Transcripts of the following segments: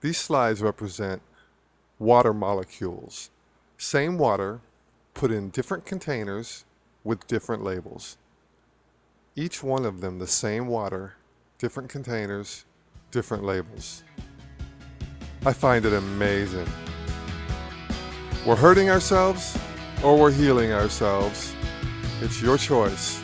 These slides represent water molecules. Same water, put in different containers with different labels. Each one of them the same water, different containers, different labels. I find it amazing. We're hurting ourselves or we're healing ourselves. It's your choice.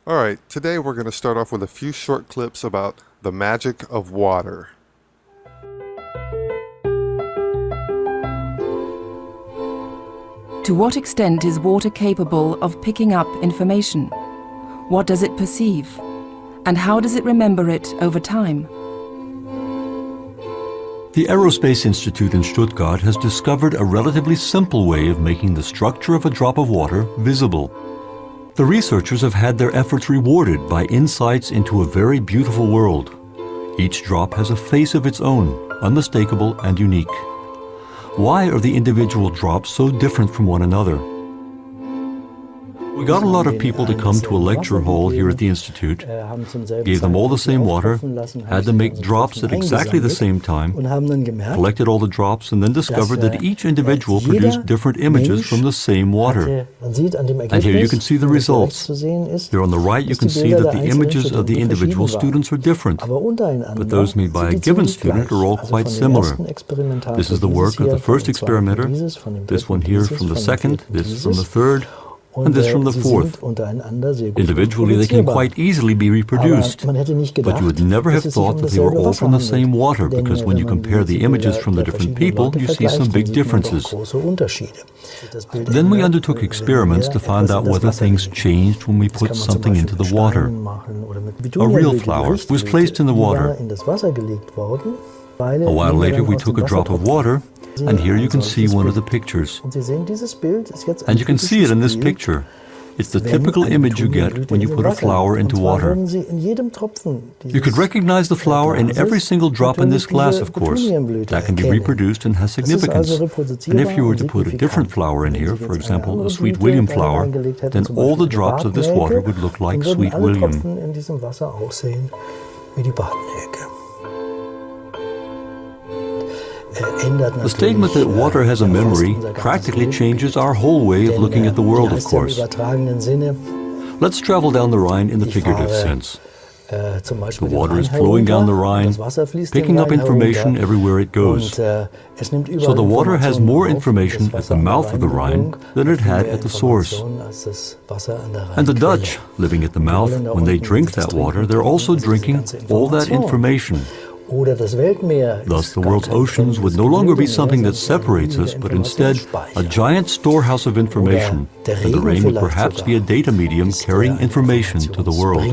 All right, today we're going to start off with a few short clips about the magic of water. To what extent is water capable of picking up information? What does it perceive? And how does it remember it over time? The Aerospace Institute in Stuttgart has discovered a relatively simple way of making the structure of a drop of water visible. The researchers have had their efforts rewarded by insights into a very beautiful world. Each drop has a face of its own, unmistakable and unique. Why are the individual drops so different from one another? We got a lot of people to come to a lecture hall here at the Institute, gave them all the same water, had them make drops at exactly the same time, collected all the drops, and then discovered that each individual produced different images from the same water. And here you can see the results. Here on the right you can see that the images of the individual students are different, but those made by a given student are all quite similar. This is the work of the first experimenter, this one here from the second, this from the third, and this from the fourth. Individually they can quite easily be reproduced, but you would never have thought that they were all from the same water, because when you compare the images from the different people, you see some big differences. Then we undertook experiments to find out whether things changed when we put something into the water. A real flower was placed in the water. A while later we took a drop of water, and here you can see one of the pictures. And you can see it in this picture. It's the typical image you get when you put a flower into water. You could recognize the flower in every single drop in this glass, of course. That can be reproduced and has significance. And if you were to put a different flower in here, for example, a Sweet William flower, then all the drops of this water would look like Sweet William. The statement that water has a memory practically changes our whole way of looking at the world, of course. Let's travel down the Rhine in the figurative sense. The water is flowing down the Rhine, picking up information everywhere it goes. So the water has more information at the mouth of the Rhine than it had at the source. And the Dutch, living at the mouth, when they drink that water, they're also drinking all that information. Thus, the world's oceans would no longer be something that separates us, but instead a giant storehouse of information, and the rain would perhaps be a data medium carrying information to the world.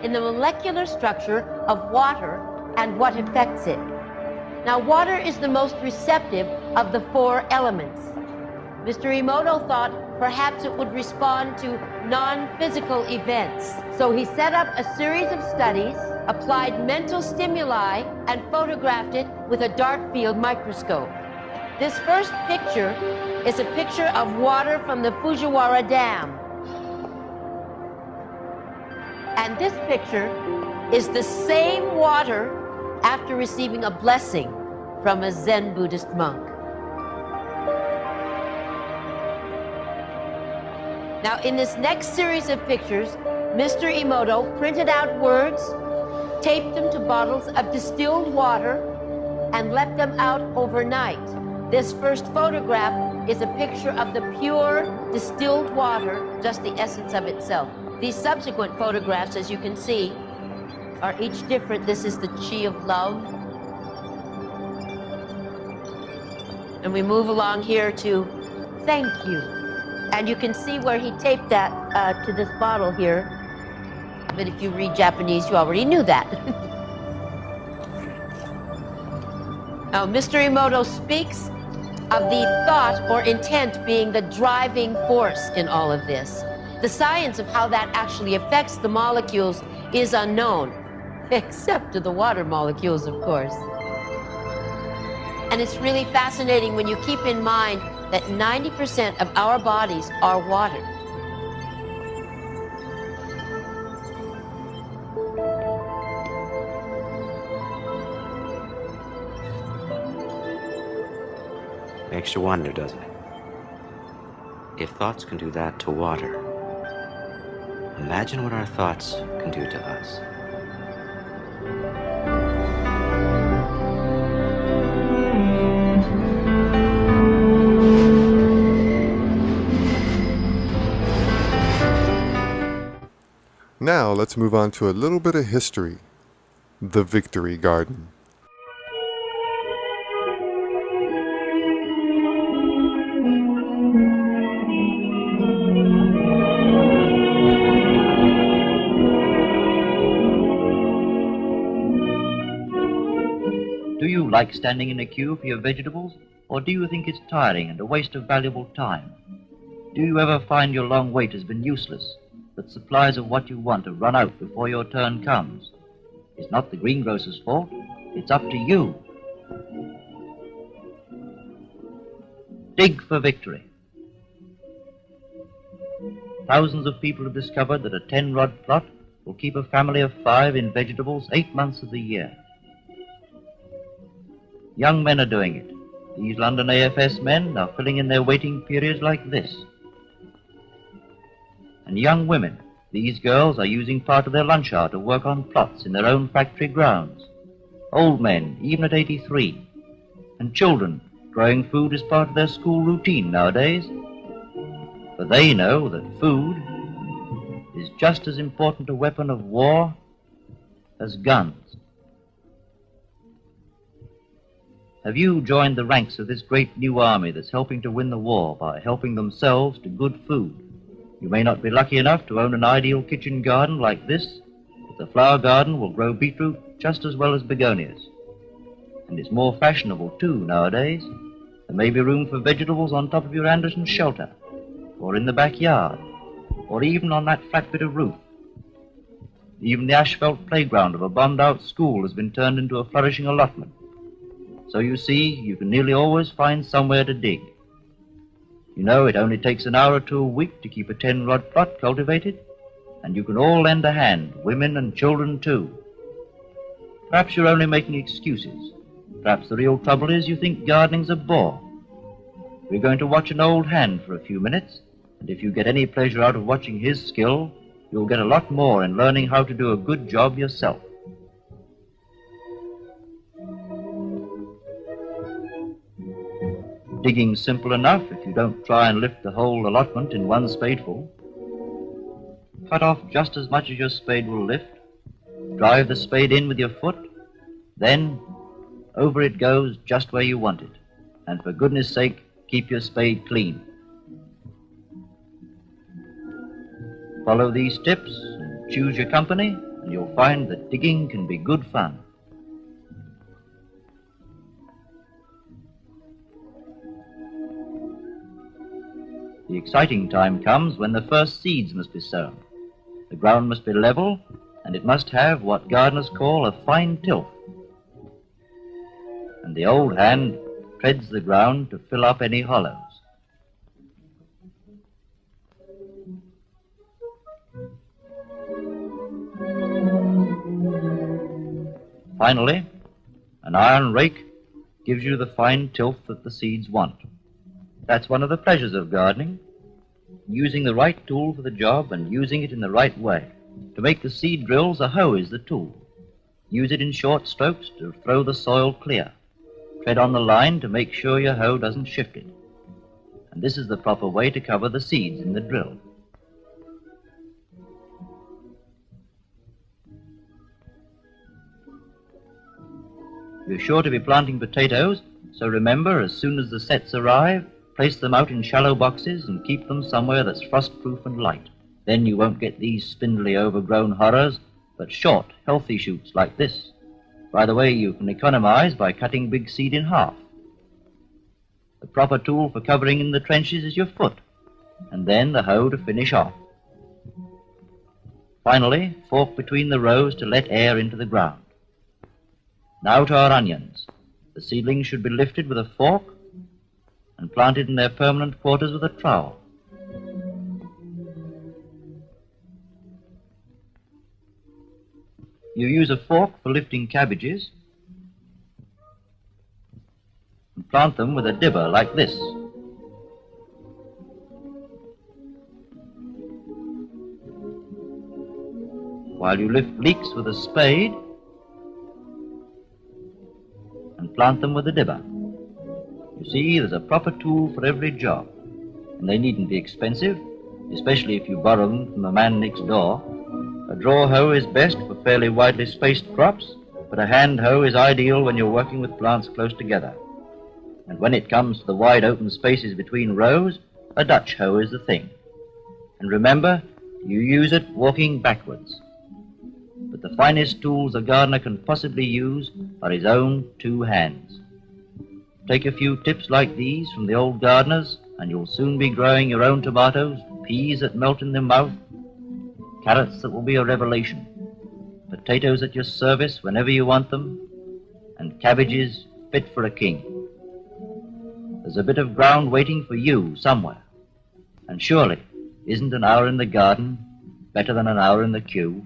In the molecular structure of water and what affects it. Now, water is the most receptive of the four elements. Mr. Emoto thought perhaps it would respond to non-physical events. So he set up a series of studies, applied mental stimuli, and photographed it with a dark field microscope. This first picture is a picture of water from the Fujiwara Dam. And this picture is the same water after receiving a blessing from a Zen Buddhist monk. Now, in this next series of pictures, Mr. Emoto printed out words, taped them to bottles of distilled water, and left them out overnight. This first photograph is a picture of the pure distilled water, just the essence of itself. These subsequent photographs, as you can see, are each different. This is the chi of love. And we move along here to thank you. And you can see where he taped that to this bottle here. But if you read Japanese, you already knew that. Now, Mr. Emoto speaks of the thought or intent being the driving force in all of this. The science of how that actually affects the molecules is unknown, except to the water molecules, of course. And it's really fascinating when you keep in mind that 90% of our bodies are water. Makes you wonder, doesn't it? If thoughts can do that to water, imagine what our thoughts can do to us. Now let's move on to a little bit of history. The Victory Garden. Do you like standing in a queue for your vegetables, or do you think it's tiring and a waste of valuable time? Do you ever find your long wait has been useless, that supplies of what you want have run out before your turn comes? It's not the greengrocer's fault. It's up to you. Dig for victory. Thousands of people have discovered that a 10-rod plot will keep a family of 5 in vegetables 8 months of the year. Young men are doing it. These London AFS men are filling in their waiting periods like this. And young women, these girls are using part of their lunch hour to work on plots in their own factory grounds. Old men, even at 83. And children, growing food is part of their school routine nowadays. For they know that food is just as important a weapon of war as guns. Have you joined the ranks of this great new army that's helping to win the war by helping themselves to good food? You may not be lucky enough to own an ideal kitchen garden like this, but the flower garden will grow beetroot just as well as begonias. And it's more fashionable too nowadays. There may be room for vegetables on top of your Anderson shelter, or in the backyard, or even on that flat bit of roof. Even the asphalt playground of a bombed-out school has been turned into a flourishing allotment. So you see, you can nearly always find somewhere to dig. You know, it only takes an hour or two a week to keep a 10-rod plot cultivated, and you can all lend a hand, women and children too. Perhaps you're only making excuses. Perhaps the real trouble is you think gardening's a bore. We're going to watch an old hand for a few minutes, and if you get any pleasure out of watching his skill, you'll get a lot more in learning how to do a good job yourself. Digging's simple enough if you don't try and lift the whole allotment in one spadeful. Cut off just as much as your spade will lift. Drive the spade in with your foot. Then over it goes just where you want it. And for goodness sake, keep your spade clean. Follow these tips and choose your company, and you'll find that digging can be good fun. The exciting time comes when the first seeds must be sown. The ground must be level, and it must have what gardeners call a fine tilth. And the old hand treads the ground to fill up any hollows. Finally, an iron rake gives you the fine tilth that the seeds want. That's one of the pleasures of gardening, using the right tool for the job and using it in the right way. To make the seed drills, a hoe is the tool. Use it in short strokes to throw the soil clear. Tread on the line to make sure your hoe doesn't shift it. And this is the proper way to cover the seeds in the drill. You're sure to be planting potatoes, so remember, as soon as the sets arrive, Place them out in shallow boxes and keep them somewhere that's frost-proof and light. Then you won't get these spindly, overgrown horrors, but short, healthy shoots like this. By the way, you can economize by cutting big seed in half. The proper tool for covering in the trenches is your foot, and then the hoe to finish off. Finally, fork between the rows to let air into the ground. Now to our onions. The seedlings should be lifted with a fork and planted in their permanent quarters with a trowel. You use a fork for lifting cabbages and plant them with a dibber like this. While you lift leeks with a spade and plant them with a dibber. You see, there's a proper tool for every job, and they needn't be expensive, especially if you borrow them from the man next door. A draw hoe is best for fairly widely spaced crops, but a hand hoe is ideal when you're working with plants close together. And when it comes to the wide open spaces between rows, a Dutch hoe is the thing. And remember, you use it walking backwards. But the finest tools a gardener can possibly use are his own two hands. Take a few tips like these from the old gardeners, and you'll soon be growing your own tomatoes, peas that melt in the mouth, carrots that will be a revelation, potatoes at your service whenever you want them, and cabbages fit for a king. There's a bit of ground waiting for you somewhere, and surely isn't an hour in the garden better than an hour in the queue?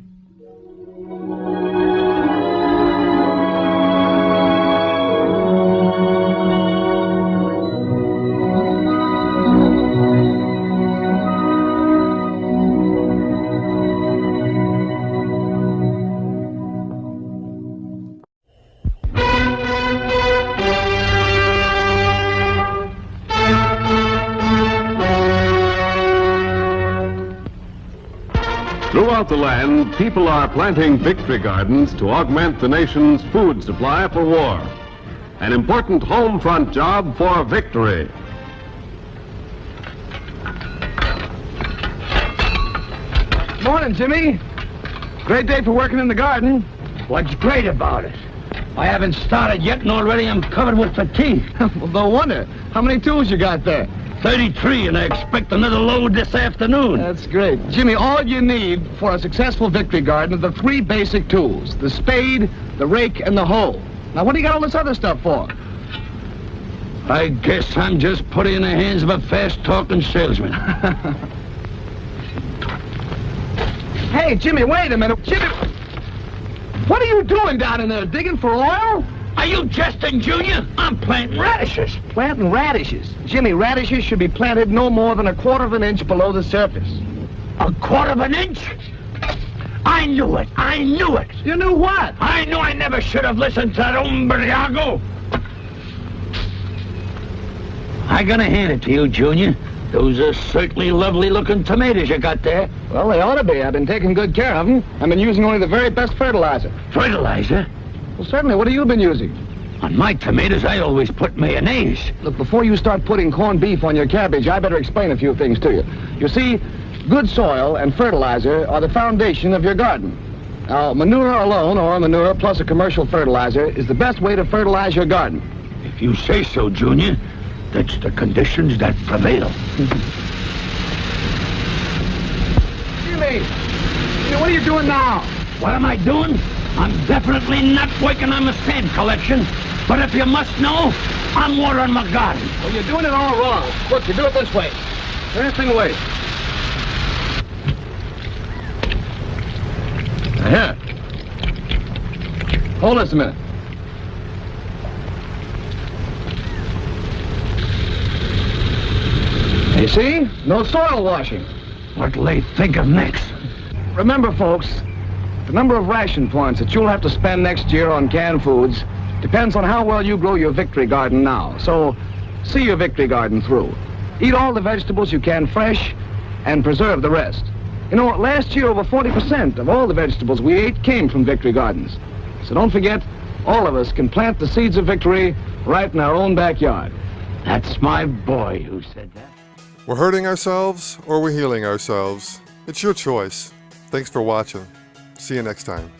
Throughout the land, people are planting victory gardens to augment the nation's food supply for war. An important home front job for victory. Morning, Jimmy. Great day for working in the garden. What's great about it? I haven't started yet, and already I'm covered with fatigue. Well, no wonder. How many tools you got there? 33, and I expect another load this afternoon. That's great. Jimmy, all you need for a successful victory garden are the three basic tools: the spade, the rake, and the hoe. Now, what do you got all this other stuff for? I guess I'm just put in the hands of a fast-talking salesman. Hey, Jimmy, wait a minute. Jimmy, what are you doing down in there, digging for oil? Are you jesting, Junior? I'm planting radishes. Planting radishes? Jimmy, radishes should be planted no more than 1/4 of an inch below the surface. 1/4 of an inch? I knew it. I knew it. You knew what? I knew I never should have listened to that umbriago. I gotta hand it to you, Junior. Those are certainly lovely-looking tomatoes you got there. Well, they ought to be. I've been taking good care of them. I've been using only the very best fertilizer. Fertilizer? Well, certainly. What have you been using? On my tomatoes, I always put mayonnaise. Look, before you start putting corned beef on your cabbage, I better explain a few things to you. You see, good soil and fertilizer are the foundation of your garden. Now, manure alone, or manure plus a commercial fertilizer, is the best way to fertilize your garden. If you say so, Junior, that's the conditions that prevail. Jimmy, what are you doing now? What am I doing? I'm definitely not working on the sand collection, but if you must know, I'm watering my garden. Well, you're doing it all wrong. Look, you do it this way. Turn this thing away. Now, here. Hold this a minute. You see? No soil washing. What'll they think of next? Remember, folks, the number of ration points that you'll have to spend next year on canned foods depends on how well you grow your victory garden now. So, see your victory garden through. Eat all the vegetables you can fresh and preserve the rest. You know, last year over 40% of all the vegetables we ate came from victory gardens. So don't forget, all of us can plant the seeds of victory right in our own backyard. That's my boy who said that. We're hurting ourselves or we're healing ourselves. It's your choice. Thanks for watching. See you next time.